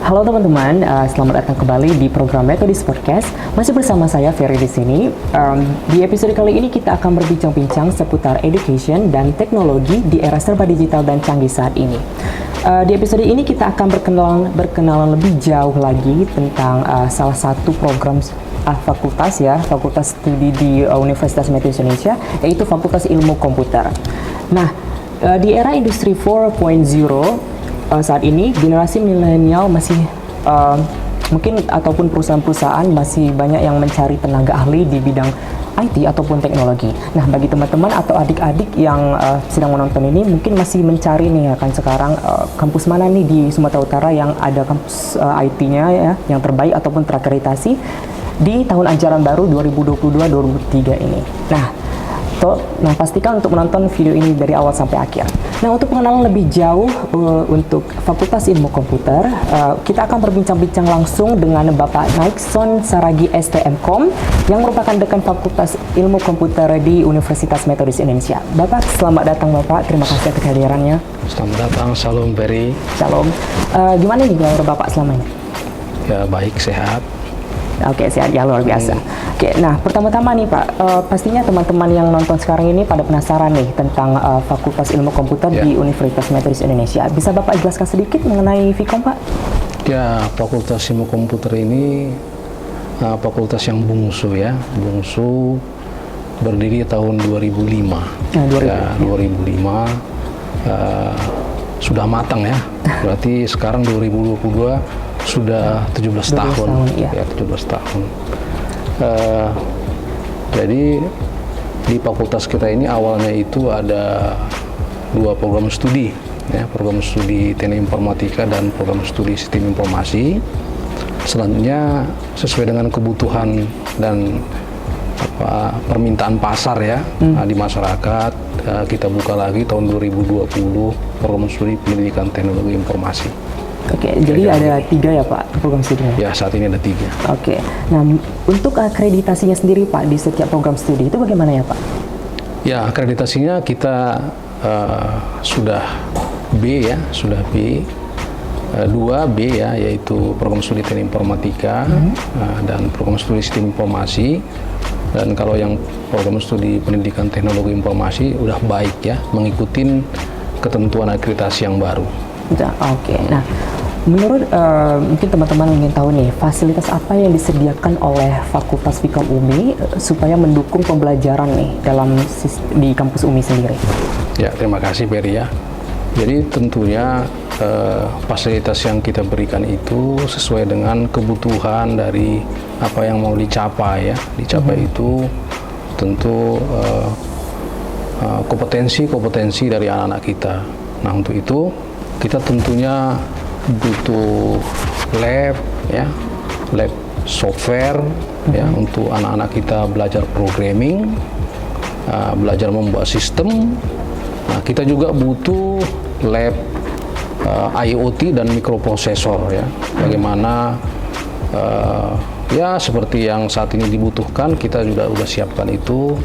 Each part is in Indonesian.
Halo teman-teman, selamat datang kembali di program Metodis Podcast. Masih bersama saya Ferry di sini. Di episode kali ini kita akan berbincang-bincang seputar education dan teknologi di era serba digital dan canggih saat ini. Di episode ini kita akan berkenalan lebih jauh lagi tentang salah satu program fakultas studi di Universitas Metodis Indonesia, yaitu Fakultas Ilmu Komputer. Nah, di era industri 4.0 saat ini generasi milenial masih mungkin ataupun perusahaan-perusahaan masih banyak yang mencari tenaga ahli di bidang IT ataupun teknologi. Nah, bagi teman-teman atau adik-adik yang sedang menonton ini mungkin masih mencari nih kan sekarang kampus mana nih di Sumatera Utara yang ada kampus IT-nya ya yang terbaik ataupun terakreditasi di tahun ajaran baru 2022-2023 ini. Nah, pastikan untuk menonton video ini dari awal sampai akhir. Nah, untuk pengenalan lebih jauh untuk Fakultas Ilmu Komputer, kita akan berbincang-bincang langsung dengan Bapak Naikson Saragi STMkom yang merupakan Dekan Fakultas Ilmu Komputer di Universitas Metodis Indonesia. Bapak, selamat datang Bapak. Terima kasih atas kehadirannya. Selamat datang, Salam Ferry. Shalom. Gimana nih kabar Bapak selama ini? Ya, baik, sehat. Oke, sehat ya, luar biasa. Oke, nah pertama-tama nih Pak, pastinya teman-teman yang nonton sekarang ini pada penasaran nih tentang Fakultas Ilmu Komputer di Universitas Metodis Indonesia. Bisa Bapak jelaskan sedikit mengenai Vkom, Pak? Ya, Fakultas Ilmu Komputer ini fakultas yang bungsu ya, berdiri tahun 2005. Nah, 2005. Ya, 2005 sudah matang ya. Berarti sekarang 2022 sudah 17 tahun. Ya. Ya, 17 tahun. Jadi di fakultas kita ini awalnya itu ada dua program studi, ya, program studi Teknik Informatika dan program studi Sistem Informasi. Selanjutnya sesuai dengan kebutuhan dan permintaan pasar ya di masyarakat, kita buka lagi tahun 2020 program studi Pendidikan Teknologi Informasi. Oke, jadi ada 3 ya Pak program studinya? Ya, saat ini ada 3. Oke, nah untuk akreditasinya sendiri Pak di setiap program studi itu bagaimana ya Pak? Ya, akreditasinya kita sudah B ya, sudah B. 2B ya, yaitu program studi Teknik Informatika dan program studi Sistem Informasi. Dan kalau yang program studi Pendidikan Teknologi Informasi udah baik ya, mengikuti ketentuan akreditasi yang baru. Oke, nah menurut mungkin teman-teman ingin tahu nih fasilitas apa yang disediakan oleh Fakultas Vkom UMI supaya mendukung pembelajaran nih di kampus UMI sendiri? Ya, terima kasih Ferry ya. Jadi tentunya fasilitas yang kita berikan itu sesuai dengan kebutuhan dari apa yang mau dicapai ya. Dicapai itu tentu kompetensi dari anak-anak kita. Nah, untuk itu kita tentunya butuh lab ya, lab software ya untuk anak-anak kita belajar programming, belajar membuat sistem. Nah, kita juga butuh lab IoT dan mikroprosesor ya. Bagaimana ya seperti yang saat ini dibutuhkan, kita juga sudah siapkan itu.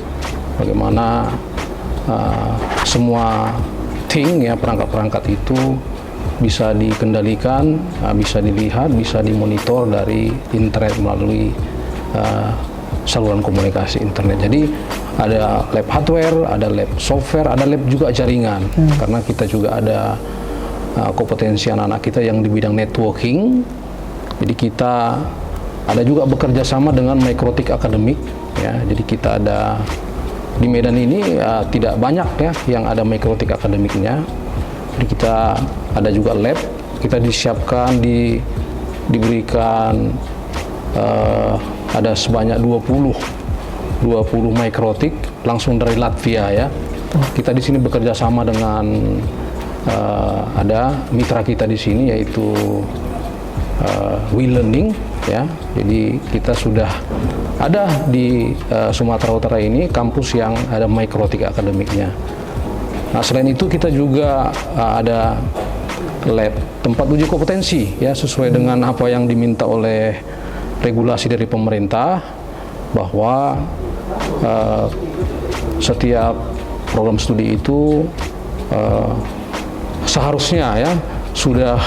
Bagaimana semua ya perangkat-perangkat itu bisa dikendalikan, bisa dilihat, bisa dimonitor dari internet melalui saluran komunikasi internet. Jadi ada lab hardware, ada lab software, ada lab juga jaringan. Karena kita juga ada kompetensi anak-anak kita yang di bidang networking. Jadi kita ada juga bekerja sama dengan Microtik Akademik ya. Jadi kita ada di Medan ini tidak banyak ya yang ada Microtik Akademiknya. Jadi kita ada juga lab, kita disiapkan diberikan ada sebanyak 20 Microtik langsung dari Latvia ya. Kita di sini bekerja sama dengan ada mitra kita di sini yaitu WeLearning ya. Jadi kita sudah ada di Sumatera Utara ini kampus yang ada Microtik Akademiknya. Nah, selain itu kita juga ada lab tempat uji kompetensi ya, sesuai dengan apa yang diminta oleh regulasi dari pemerintah, bahwa setiap program studi itu seharusnya ya sudah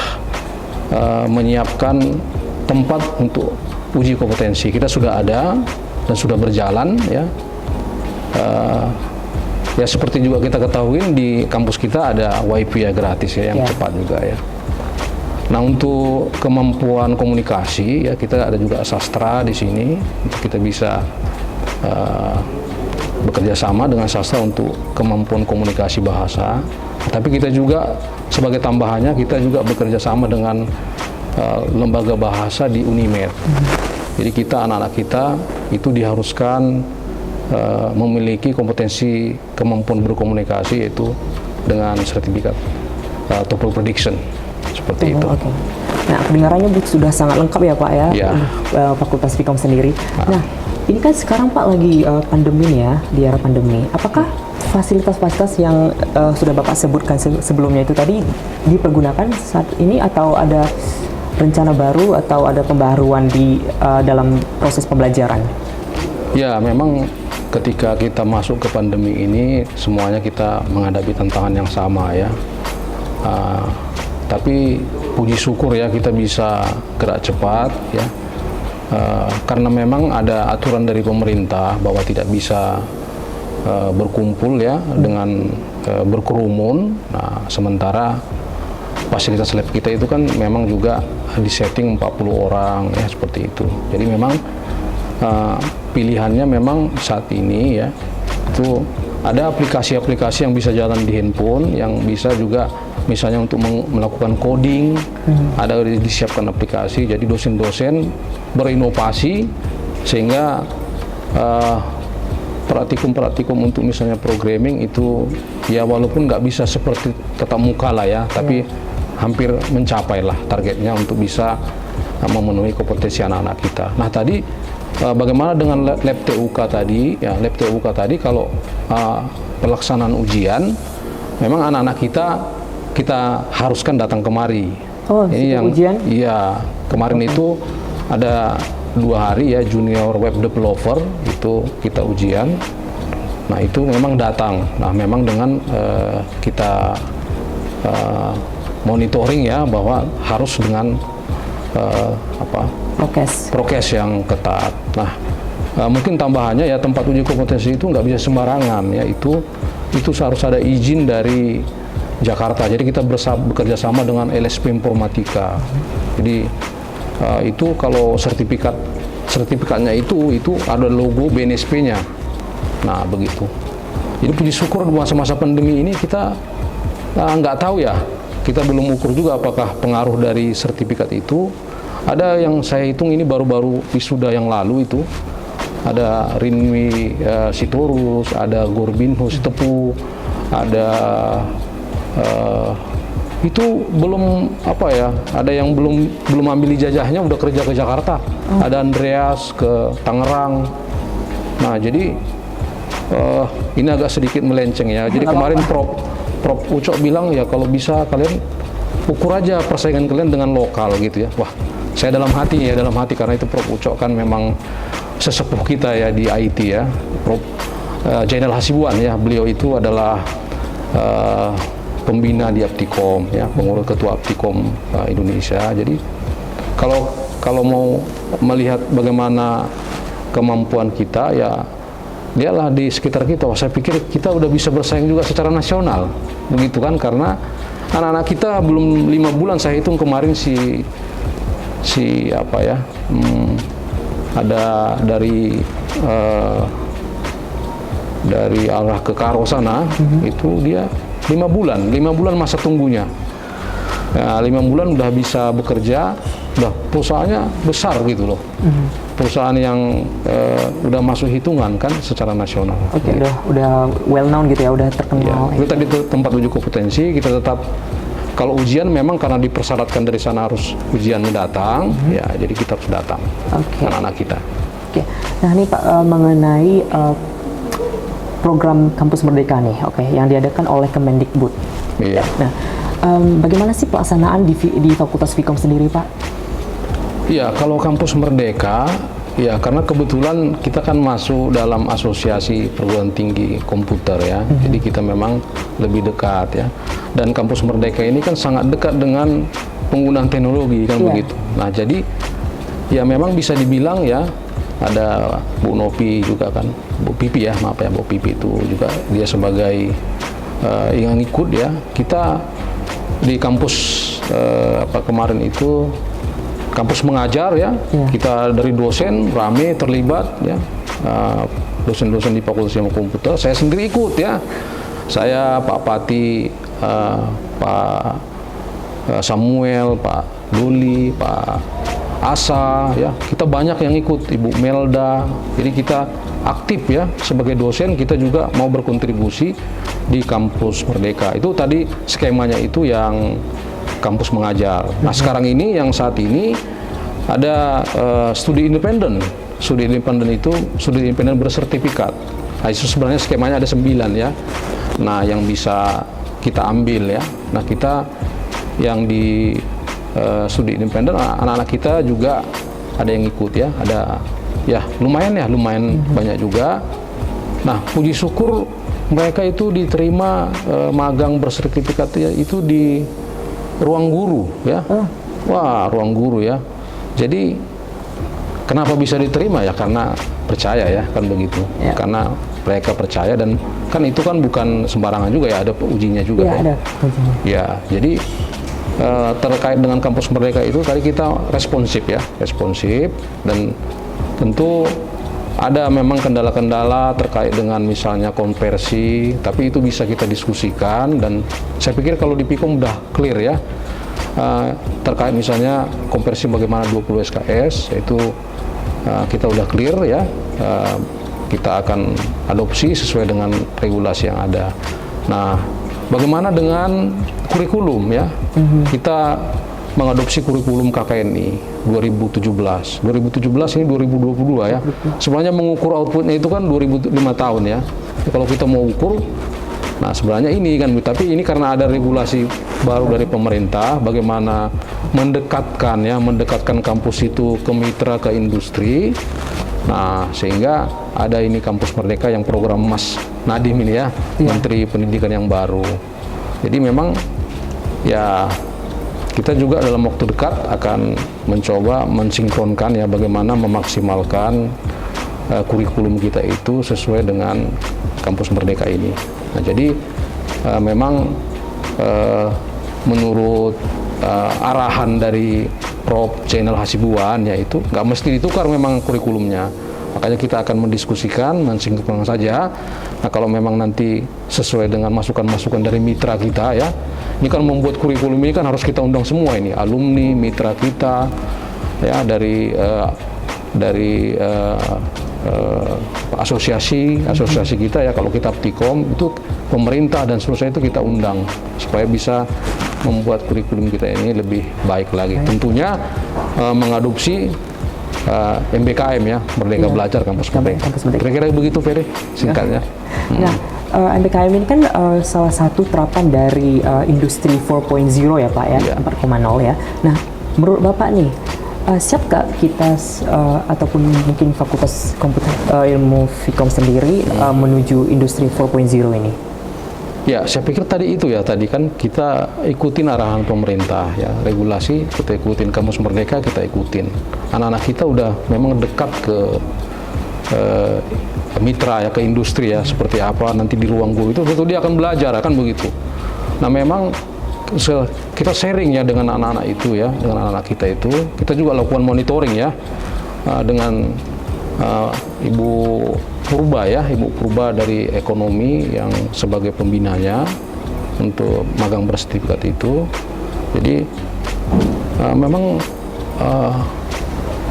menyiapkan tempat untuk uji kompetensi. Kita sudah ada dan sudah berjalan ya. Ya seperti juga kita ketahui di kampus kita ada WiFi ya gratis ya yang cepat juga ya. Nah untuk kemampuan komunikasi ya kita ada juga sastra di sini untuk kita bisa bekerja sama dengan sastra untuk kemampuan komunikasi bahasa. Tapi kita juga sebagai tambahannya kita juga bekerja sama dengan lembaga bahasa di Unimed. Jadi kita anak-anak kita itu diharuskan memiliki kompetensi kemampuan berkomunikasi yaitu dengan sertifikat TOEFL prediction seperti itu. Okay. Nah kedengarannya sudah sangat lengkap ya Pak ya, Fakultas Vkom sendiri. Nah ini kan sekarang Pak lagi pandemi nih ya, di era pandemi. Apakah fasilitas-fasilitas yang sudah Bapak sebutkan sebelumnya itu tadi dipergunakan saat ini atau ada rencana baru atau ada pembaharuan di dalam proses pembelajaran? Ya, memang ketika kita masuk ke pandemi ini semuanya kita menghadapi tantangan yang sama ya. Tapi puji syukur ya kita bisa gerak cepat ya. Karena memang ada aturan dari pemerintah bahwa tidak bisa berkumpul ya dengan berkerumun. Nah, sementara fasilitas lab kita itu kan memang juga disetting 40 orang ya seperti itu. Jadi memang pilihannya memang saat ini ya itu ada aplikasi-aplikasi yang bisa jalan di handphone, yang bisa juga misalnya untuk melakukan coding, ada disiapkan aplikasi. Jadi dosen-dosen berinovasi sehingga praktikum-praktikum untuk misalnya programming itu ya walaupun nggak bisa seperti tatap muka lah ya, tapi hampir mencapai lah targetnya untuk bisa memenuhi kompetensi anak-anak kita. Nah tadi bagaimana dengan lab TUK tadi? Ya lab TUK tadi kalau pelaksanaan ujian, memang anak-anak kita haruskan datang kemari. Oh, ini yang ujian? Iya, kemarin itu ada 2 hari ya junior web developer itu kita ujian. Nah itu memang datang. Nah memang dengan kita monitoring ya bahwa harus dengan prokes yang ketat. Nah mungkin tambahannya ya tempat uji kompetensi itu nggak bisa sembarangan ya, itu harus ada izin dari Jakarta. Jadi kita bekerja sama dengan LSP Informatika. Jadi itu kalau sertifikatnya itu ada logo BNSP-nya. Nah begitu. Jadi puji syukur masa-masa pandemi ini kita nggak tahu ya. Kita belum ukur juga apakah pengaruh dari sertifikat itu. Ada yang saya hitung ini baru-baru wisuda yang lalu itu. Ada Rinwi Sitorus, ada Gorbinhus Tepu, ada itu belum ada yang belum ambil ijazahnya udah kerja ke Jakarta. Ada Andreas ke Tangerang. Nah jadi ini agak sedikit melenceng ya. Jadi kemarin Prof Ucok bilang ya kalau bisa kalian ukur aja persaingan kalian dengan lokal gitu ya. Wah, saya dalam hati karena itu Prof Ucok kan memang sesepuh kita ya di IT ya. Prof Jainal Hasibuan ya, beliau itu adalah pembina di Aptikom ya, pengurus ketua Aptikom Indonesia. Jadi kalau mau melihat bagaimana kemampuan kita ya lihatlah di sekitar kita. Wah, saya pikir kita udah bisa bersaing juga secara nasional, begitu kan? Karena anak-anak kita belum 5 bulan, saya hitung kemarin ada dari arah ke Karo sana itu dia 5 bulan masa tunggunya. Ya, 5 bulan udah bisa bekerja, udah perusahaannya besar gitu loh. Perusahaan yang udah masuk hitungan kan secara nasional. Oke, udah well known gitu ya, udah terkenal. Ya, itu tadi tempat uji kompetensi kita tetap. Kalau ujian memang karena dipersyaratkan dari sana harus ujian datang, ya jadi kita harus datang, anak-anak kita. Oke, nah ini Pak mengenai program Kampus Merdeka nih, yang diadakan oleh Kemendikbud. Iya. Nah, bagaimana sih pelaksanaan di Fakultas Vkom sendiri, Pak? Iya, kalau Kampus Merdeka Ya, karena kebetulan kita kan masuk dalam asosiasi perguruan tinggi komputer ya, jadi kita memang lebih dekat ya. Dan kampus Merdeka ini kan sangat dekat dengan penggunaan teknologi kan begitu. Nah, jadi ya memang bisa dibilang ya, ada Bu Novi juga kan, Bu Pipi ya, maaf ya, Bu Pipi itu juga dia sebagai yang ikut ya. Kita di kampus kemarin itu kampus mengajar ya, kita dari dosen rame terlibat ya, dosen-dosen di Fakultas Ilmu Komputer, saya sendiri ikut ya, saya Pak Pati, Pak Samuel, Pak Doli, Pak Asa ya, kita banyak yang ikut, Ibu Melda, jadi kita aktif ya sebagai dosen, kita juga mau berkontribusi di kampus Merdeka. Itu tadi skemanya itu yang kampus mengajar. Nah, sekarang ini yang saat ini ada studi independen. Studi independen itu studi independen bersertifikat. Nah, itu sebenarnya skemanya ada 9 ya. Nah, yang bisa kita ambil ya. Nah, kita yang di studi independen, anak-anak kita juga ada yang ikut ya. Ada ya lumayan banyak juga. Nah, puji syukur mereka itu diterima magang bersertifikat ya, itu di ruang guru ya. Wah, ruang guru ya. Jadi kenapa bisa diterima ya, karena percaya ya kan begitu ya. Karena mereka percaya, dan kan itu kan bukan sembarangan juga ya, ada ujinya juga ya, kan? Ada ujinya. Ya, jadi terkait dengan kampus Merdeka itu tadi kita responsif ya, responsif, dan tentu ada memang kendala-kendala terkait dengan misalnya konversi, tapi itu bisa kita diskusikan, dan saya pikir kalau di Pikom udah clear ya, terkait misalnya konversi bagaimana 20 SKS, itu kita udah clear ya, kita akan adopsi sesuai dengan regulasi yang ada. Nah, bagaimana dengan kurikulum ya, kita mengadopsi kurikulum KKNI 2017 ini 2022 ya. Sebenarnya mengukur outputnya itu kan 2005 tahun ya. Kalau kita mau ukur, nah sebenarnya ini kan, tapi ini karena ada regulasi baru dari pemerintah, bagaimana mendekatkan kampus itu ke mitra, ke industri. Nah, sehingga ada ini kampus Merdeka yang program Mas Nadiem ini ya, Menteri Pendidikan yang baru. Jadi memang ya, kita juga dalam waktu dekat akan mencoba mensinkronkan ya, bagaimana memaksimalkan kurikulum kita itu sesuai dengan kampus Merdeka ini. Nah, jadi memang menurut arahan dari Prof. Zainal Hasibuan, yaitu nggak mesti ditukar memang kurikulumnya. Makanya kita akan mendiskusikan, mensinkronkan saja. Nah, kalau memang nanti sesuai dengan masukan-masukan dari mitra kita ya, ini kan membuat kurikulum ini kan harus kita undang semua ini, alumni, mitra kita ya, dari asosiasi kita ya, kalau kita Ptikom itu pemerintah dan seterusnya itu kita undang supaya bisa membuat kurikulum kita ini lebih baik lagi. Tentunya mengadopsi MBKM ya, Merdeka Belajar Kampus Merdeka. Kira-kira begitu Ferry singkatnya. Nah, MBKM ini kan salah satu terapan dari industri 4.0 ya Pak ya, 4.0 ya. Nah, menurut Bapak nih, siapkah kita ataupun mungkin Fakultas Komputer Ilmu Fikom sendiri menuju industri 4.0 ini? Ya, saya pikir tadi itu ya, tadi kan kita ikutin arahan pemerintah ya, regulasi kita ikutin, kampus Merdeka kita ikutin. Anak-anak kita udah memang dekat ke mitra ya, ke industri ya, seperti apa nanti di ruang guru itu betul dia akan belajar, akan begitu. Nah, memang kita sharing ya dengan anak-anak itu ya, dengan anak-anak kita itu, kita juga lakukan monitoring ya dengan Ibu Purba ya, Ibu Purba dari ekonomi yang sebagai pembinanya untuk magang bersertifikat itu. Jadi memang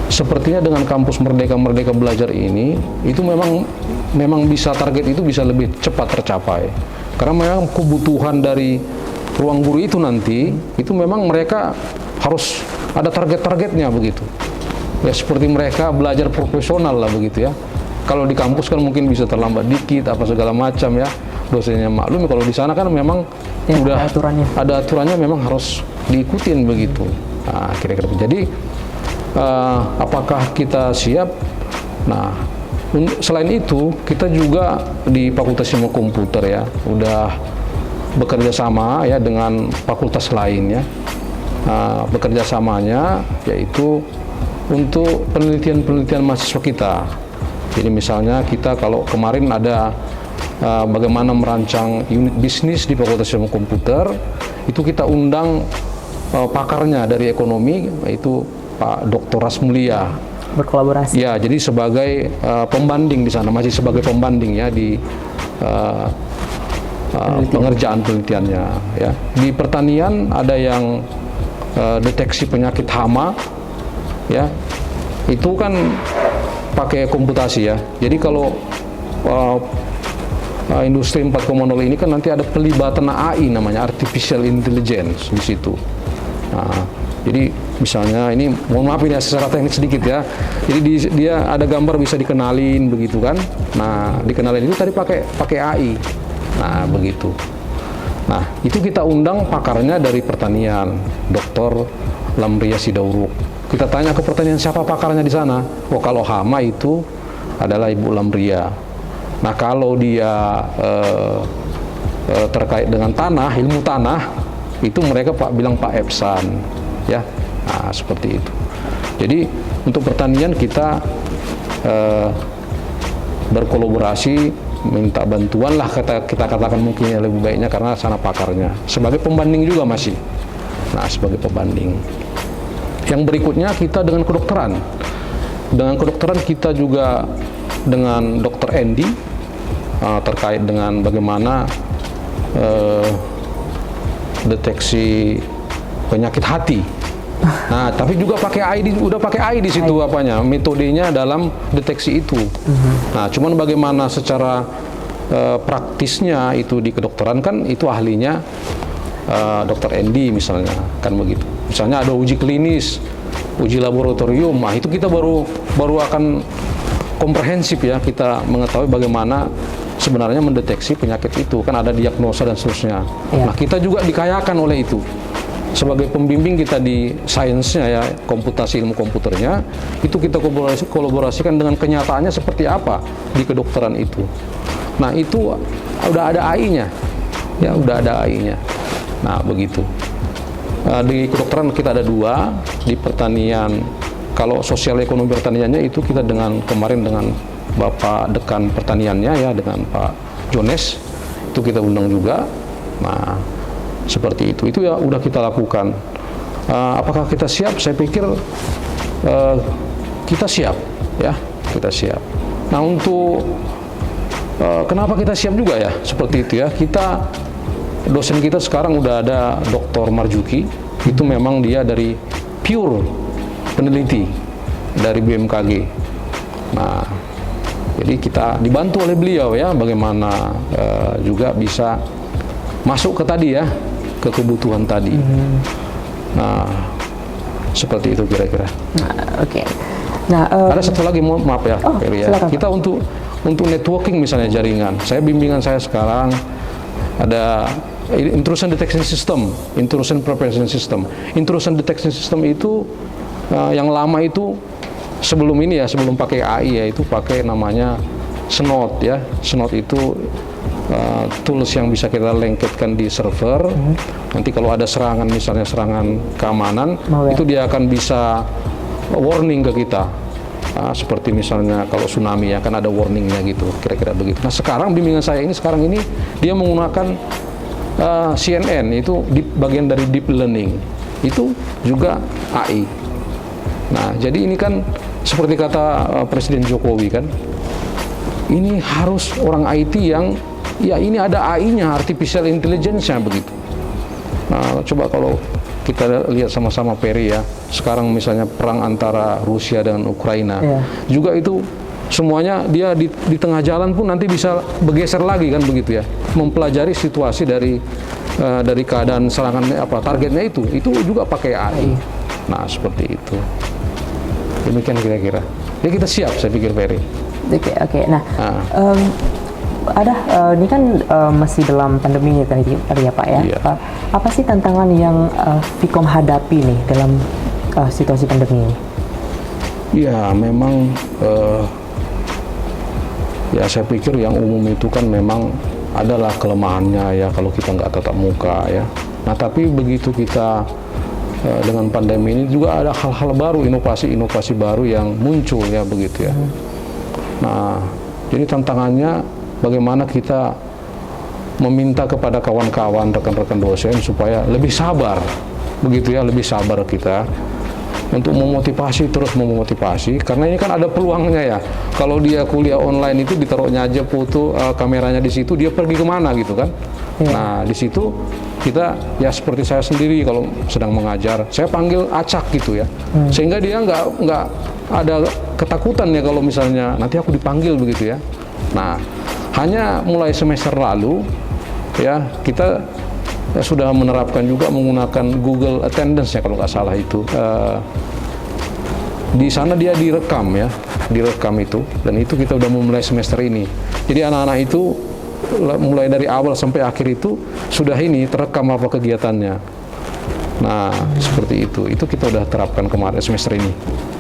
sepertinya dengan kampus Merdeka Belajar ini itu memang bisa, target itu bisa lebih cepat tercapai, karena memang kebutuhan dari ruang guru itu nanti itu memang mereka harus ada target-targetnya begitu ya, seperti mereka belajar profesional lah begitu ya. Kalau di kampus kan mungkin bisa terlambat dikit apa segala macam ya, dosennya maklum. Kalau di sana kan memang ya, ada aturannya memang harus diikutin begitu. Nah, kira-kira jadi apakah kita siap? Nah, selain itu kita juga di Fakultas Ilmu Komputer ya udah bekerja sama ya dengan fakultas lain ya. Bekerja samanya yaitu untuk penelitian mahasiswa kita. Jadi misalnya kita kalau kemarin ada bagaimana merancang unit bisnis di Fakultas Ilmu Komputer, itu kita undang pakarnya dari ekonomi, yaitu Pak Dr. Rasmulia. Berkolaborasi. Ya, jadi sebagai pembanding di sana, masih sebagai pembanding ya di pengerjaan penelitiannya. Ya. Di pertanian ada yang deteksi penyakit hama, ya, itu kan pakai komputasi ya. Jadi kalau industri 4.0 ini kan nanti ada pelibatan AI namanya artificial intelligence di situ. Nah, jadi misalnya ini mohon maaf ini secara teknis sedikit ya. Jadi dia ada gambar bisa dikenalin begitu kan. Nah, dikenalin itu tadi pakai AI. Nah, begitu. Nah, itu kita undang pakarnya dari pertanian, Dr. Lamria Sidauruk. Kita tanya ke pertanian siapa pakarnya di sana. Oh, kalau hama itu adalah Ibu Lamria. Nah, kalau dia terkait dengan tanah, ilmu tanah, itu mereka bilang Pak Epsan, ya. Nah, seperti itu. Jadi untuk pertanian kita berkolaborasi, minta bantuan lah kita katakan mungkin yang lebih baiknya karena sana pakarnya. Sebagai pembanding juga masih. Nah, sebagai pembanding. Yang berikutnya kita dengan kedokteran. Dengan kedokteran kita juga dengan Dr. Andy terkait dengan bagaimana deteksi penyakit hati. Nah, tapi juga pakai AI, udah pakai AI di situ apanya, metodenya dalam deteksi itu. Nah, cuman bagaimana secara praktisnya itu di kedokteran kan itu ahlinya Dr. Andy misalnya, kan begitu. Misalnya ada uji klinis, uji laboratorium, nah itu kita baru akan komprehensif ya, kita mengetahui bagaimana sebenarnya mendeteksi penyakit itu, kan ada diagnosa dan seterusnya. Ya. Nah, kita juga dikayakan oleh itu. Sebagai pembimbing kita di sainsnya ya, komputasi ilmu komputernya, itu kita kolaborasikan dengan kenyataannya seperti apa di kedokteran itu. Nah, itu udah ada AI-nya. Ya, udah ada AI-nya. Nah, begitu. Di kedokteran kita ada 2, di pertanian kalau sosial ekonomi pertaniannya itu kita kemarin dengan Bapak Dekan Pertaniannya ya, dengan Pak Jones, itu kita undang juga. Nah, seperti itu ya udah kita lakukan. Apakah kita siap? Saya pikir kita siap ya, kita siap. Nah, untuk kenapa kita siap juga ya seperti itu ya, dosen kita sekarang udah ada Dr. Marjuki, itu memang dia dari pure peneliti dari BMKG. Nah, jadi kita dibantu oleh beliau ya, bagaimana juga bisa masuk ke tadi ya, ke kebutuhan tadi. Nah, seperti itu kira-kira. Oke. Nah, ada satu lagi, maaf ya, Ferry, ya. Kita untuk networking misalnya jaringan. Bimbingan saya sekarang ada intrusion detection system, intrusion prevention system. Intrusion detection system itu yang lama itu sebelum ini ya, sebelum pakai AI ya, itu pakai namanya Snot ya. Snot itu tools yang bisa kita lengketkan di server. Nanti kalau ada serangan, misalnya serangan keamanan, itu dia akan bisa warning ke kita. Seperti misalnya kalau tsunami ya, kan ada warningnya gitu, kira-kira begitu. Nah, sekarang bimbingan saya ini sekarang ini dia menggunakan CNN, itu bagian dari deep learning, itu juga AI. Nah, jadi ini kan seperti kata Presiden Jokowi kan, ini harus orang IT yang ya ini ada AI-nya, artificial intelligence-nya begitu. Nah, coba kalau kita lihat sama-sama Ferry ya, sekarang misalnya perang antara Rusia dan Ukraina, juga itu semuanya dia di tengah jalan pun nanti bisa bergeser lagi kan begitu ya, mempelajari situasi dari keadaan serangan targetnya itu juga pakai AI. Nah, seperti itu. Demikian kira-kira. Ya, kita siap, saya pikir Ferry. Oke. Nah, ini kan masih dalam pandemi tadi ya Pak ya. Iya. Apa sih tantangan yang Vkom hadapi nih dalam situasi pandemi ini? Ya memang ya saya pikir yang umum itu kan memang adalah kelemahannya ya kalau kita nggak tatap muka ya. Nah tapi begitu kita dengan pandemi ini juga ada hal-hal baru, inovasi-inovasi baru yang muncul ya begitu ya. Nah jadi tantangannya bagaimana kita meminta kepada kawan-kawan, rekan-rekan dosen supaya lebih sabar begitu ya, lebih sabar kita untuk terus memotivasi, karena ini kan ada peluangnya ya. Kalau dia kuliah online itu ditaruhnya aja foto kameranya di situ, dia pergi kemana gitu kan. Nah di situ kita ya seperti saya sendiri kalau sedang mengajar, saya panggil acak gitu ya, sehingga dia nggak ada ketakutan ya kalau misalnya nanti aku dipanggil begitu ya. Nah hanya mulai semester lalu ya kita sudah menerapkan juga menggunakan Google Attendance ya kalau nggak salah itu. Di sana dia direkam ya, direkam itu, dan itu kita udah memulai semester ini. Jadi anak-anak itu mulai dari awal sampai akhir itu sudah ini terekam apa kegiatannya. Nah seperti itu kita udah terapkan kemarin semester ini.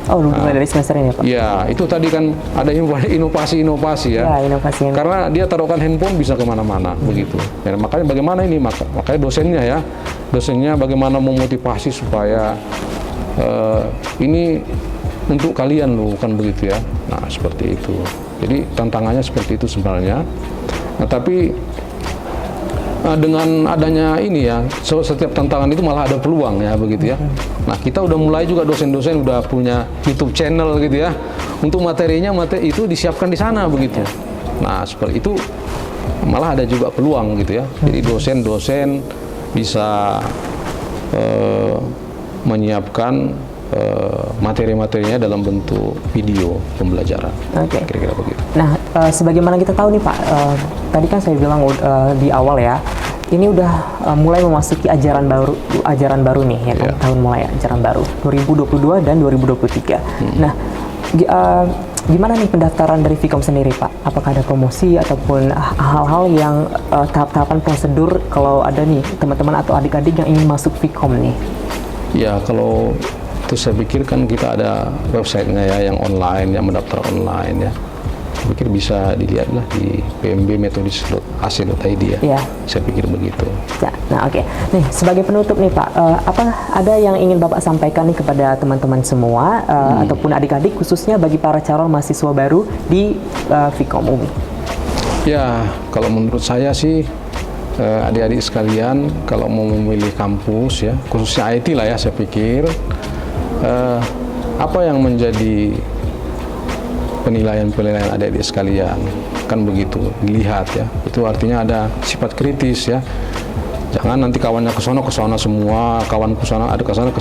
Oh, mulai dari semester ini ya Pak? Ya, itu tadi kan ada inovasi-inovasi ya. Ya, inovasi. Karena dia taruhkan handphone bisa kemana-mana, begitu. Ya, makanya bagaimana ini, makanya dosennya ya, dosennya bagaimana memotivasi supaya ini untuk kalian loh, kan begitu ya. Nah, seperti itu. Jadi tantangannya seperti itu sebenarnya. Nah, tapi dengan adanya ini ya, setiap tantangan itu malah ada peluang ya begitu ya. Nah kita udah mulai juga dosen-dosen udah punya YouTube channel gitu ya, untuk materinya itu disiapkan di sana begitu. Nah seperti itu malah ada juga peluang gitu ya. Jadi dosen-dosen bisa menyiapkan materi-materinya dalam bentuk video pembelajaran. Kira-kira begitu. Nah, sebagaimana kita tahu nih Pak, tadi kan saya bilang di awal ya, ini udah mulai memasuki ajaran baru nih ya kan, tahun mulai ajaran baru 2022 dan 2023. Nah, gimana nih pendaftaran dari Vkom sendiri Pak? Apakah ada promosi ataupun hal-hal yang tahap-tahapan prosedur kalau ada nih teman-teman atau adik-adik yang ingin masuk Vkom nih? Ya, kalau itu saya pikir kan kita ada websitenya ya yang online, yang mendaftar online ya. Saya pikir bisa dilihatlah di pmbmetodis.ac.id ya. Saya pikir begitu. Ya, nah oke. Nih sebagai penutup nih Pak, apa ada yang ingin Bapak sampaikan nih kepada teman-teman semua ataupun adik-adik khususnya bagi para calon mahasiswa baru di Vkom UMI? Ya, kalau menurut saya sih adik-adik sekalian kalau mau memilih kampus ya, khususnya IT lah ya, saya pikir apa yang menjadi penilaian adik-adik sekalian kan begitu dilihat ya, itu artinya ada sifat kritis ya, jangan nanti kawannya ke sana semua, kawan ke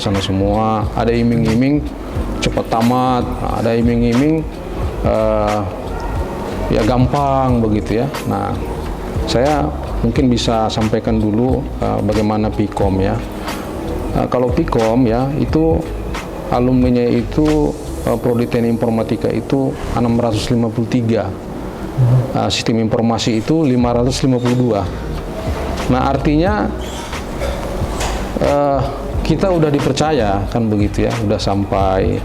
sana semua, ada iming-iming cepat tamat, ada iming-iming ya gampang begitu ya. Nah saya mungkin bisa sampaikan dulu bagaimana Vkom ya. Kalau Vkom ya itu alumninya itu Prodi Teknik Informatika itu 653, sistem informasi itu 552. Nah artinya kita udah dipercaya kan begitu ya, udah sampai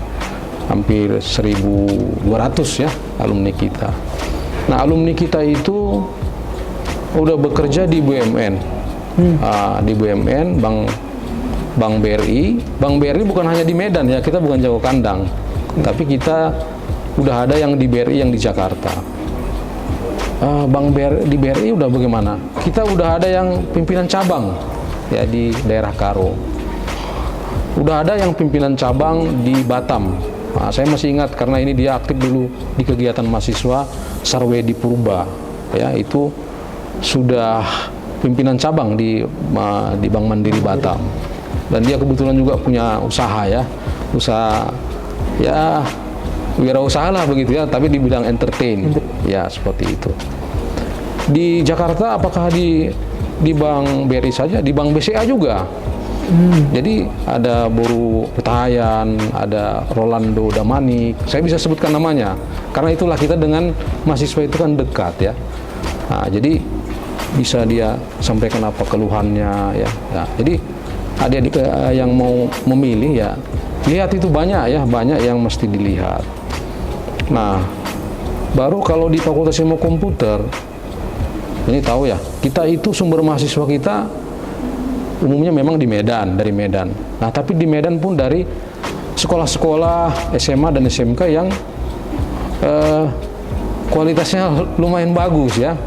hampir 1.200 ya alumni kita. Nah alumni kita itu udah bekerja di BUMN, di BUMN, Bank BRI. Bank BRI bukan hanya di Medan ya, kita bukan jago kandang, tapi kita udah ada yang di BRI yang di Jakarta. Di BRI udah bagaimana? Kita udah ada yang pimpinan cabang ya di daerah Karo. Udah ada yang pimpinan cabang di Batam. Nah, saya masih ingat karena ini dia aktif dulu di kegiatan mahasiswa Sarwe di Purba ya, itu sudah pimpinan cabang di Bank Mandiri Batam. Dan dia kebetulan juga punya usaha ya, usaha ya wirausaha lah begitu ya, tapi di bidang entertain ya, seperti itu. Di Jakarta apakah di Bank BRI saja, di Bank BCA juga. Jadi ada Boru Petahayan, ada Rolando Damanik, saya bisa sebutkan namanya karena itulah kita dengan mahasiswa itu kan dekat ya. Nah, jadi bisa dia sampaikan apa keluhannya ya. Jadi adik-adik yang mau memilih ya lihat itu banyak ya, banyak yang mesti dilihat. Nah, baru kalau di Fakultas Ilmu Komputer, ini tahu ya, kita itu sumber mahasiswa kita umumnya memang di Medan, dari Medan. Nah, tapi di Medan pun dari sekolah-sekolah SMA dan SMK yang kualitasnya lumayan bagus ya,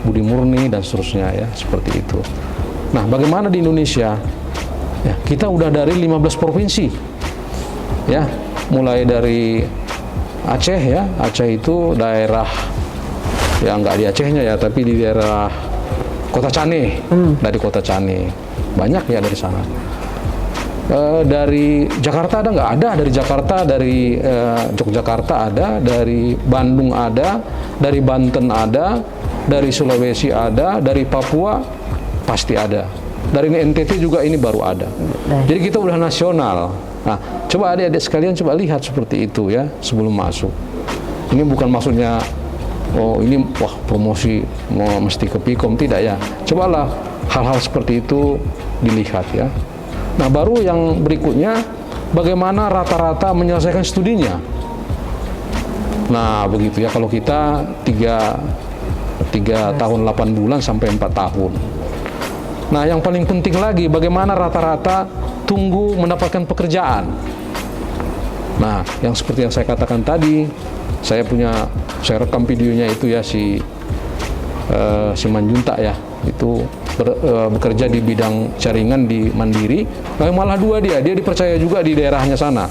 Budi Murni dan seterusnya ya, seperti itu. Nah, bagaimana di Indonesia? Ya, kita udah dari 15 provinsi, ya, mulai dari Aceh ya, Aceh itu daerah, ya nggak di Acehnya ya, tapi di daerah Kota Cane, dari Kota Cane, banyak ya dari sana. Dari Jakarta ada nggak? Ada dari Jakarta, dari Yogyakarta ada, dari Bandung ada, dari Banten ada, dari Sulawesi ada, dari Papua pasti ada. Dari NTT juga ini baru ada. Jadi kita udah nasional. Nah, coba adik-adik sekalian coba lihat seperti itu ya sebelum masuk. Ini bukan maksudnya oh ini wah promosi mau mesti ke Pikom, tidak ya. Cobalah hal-hal seperti itu dilihat ya. Nah, baru yang berikutnya bagaimana rata-rata menyelesaikan studinya. Nah, begitu ya, kalau kita 3 tahun 8 bulan sampai 4 tahun. Nah, yang paling penting lagi, bagaimana rata-rata tunggu mendapatkan pekerjaan. Nah, yang seperti yang saya katakan tadi, saya rekam videonya itu ya, si Manjunta ya, itu bekerja di bidang jaringan di Mandiri, malah 2 dia dipercaya juga di daerahnya sana,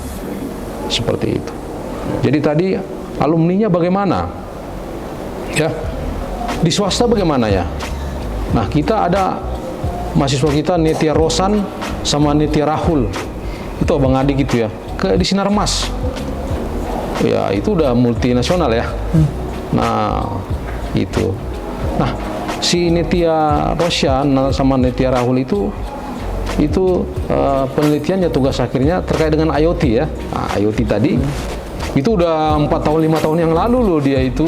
seperti itu. Jadi tadi alumninya bagaimana? Ya, di swasta bagaimana ya? Nah, kita ada mahasiswa kita Netia Rosan sama Netia Rahul, itu abang adik gitu ya, di Sinarmas. Ya, itu udah multinasional ya. Nah, itu. Nah, si Netia Rosyan sama Netia Rahul itu penelitiannya, tugas akhirnya terkait dengan IoT ya. Nah, IoT tadi itu udah 4 tahun 5 tahun yang lalu loh dia itu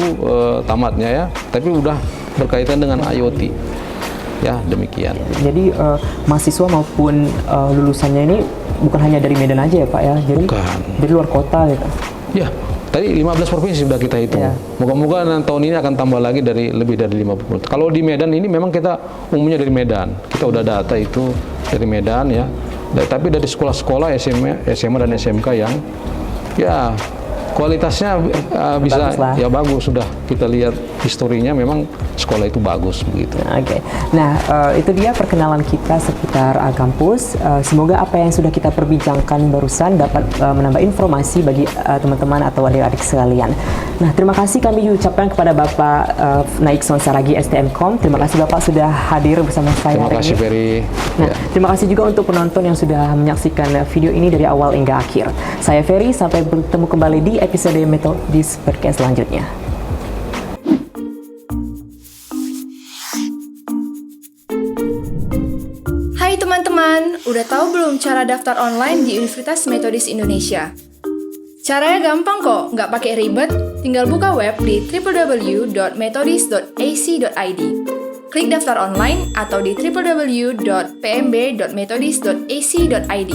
tamatnya ya, tapi udah berkaitan dengan IoT. Ya, demikian. Jadi mahasiswa maupun lulusannya ini bukan hanya dari Medan aja ya Pak ya? Jadi bukan. Dari luar kota gitu. Ya, tadi 15 provinsi sudah kita hitung. Ya. Moga-moga tahun ini akan tambah lagi lebih dari 50. Kalau di Medan ini memang kita umumnya dari Medan. Kita udah data itu dari Medan ya. Tapi dari sekolah-sekolah SMA dan SMK yang ya kualitasnya bisa bagus ya bagus, sudah kita lihat historinya memang sekolah itu bagus begitu. Oke. Nah, itu dia perkenalan kita seputar kampus. Semoga apa yang sudah kita perbincangkan barusan dapat menambah informasi bagi teman-teman atau adik-adik sekalian. Nah, terima kasih kami ucapkan kepada Bapak Naikson Saragi STMkom. Terima kasih Bapak sudah hadir bersama saya. Terima kasih Ferry. Nah, terima kasih juga untuk penonton yang sudah menyaksikan video ini dari awal hingga akhir. Saya Ferry, sampai bertemu kembali di episode Metodis Podcast selanjutnya. Hai teman-teman, udah tahu belum cara daftar online di Universitas Metodis Indonesia? Caranya gampang kok, nggak pakai ribet, tinggal buka web di www.metodis.ac.id. Klik daftar online atau di www.pmb.metodis.ac.id.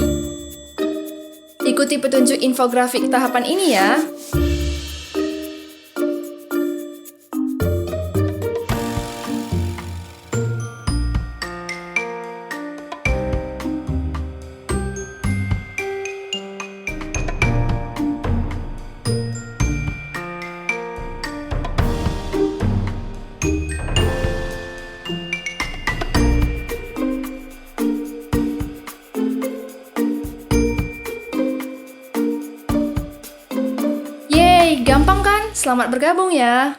Ikuti petunjuk infografik tahapan ini ya. Yeay, gampang kan? Selamat bergabung ya.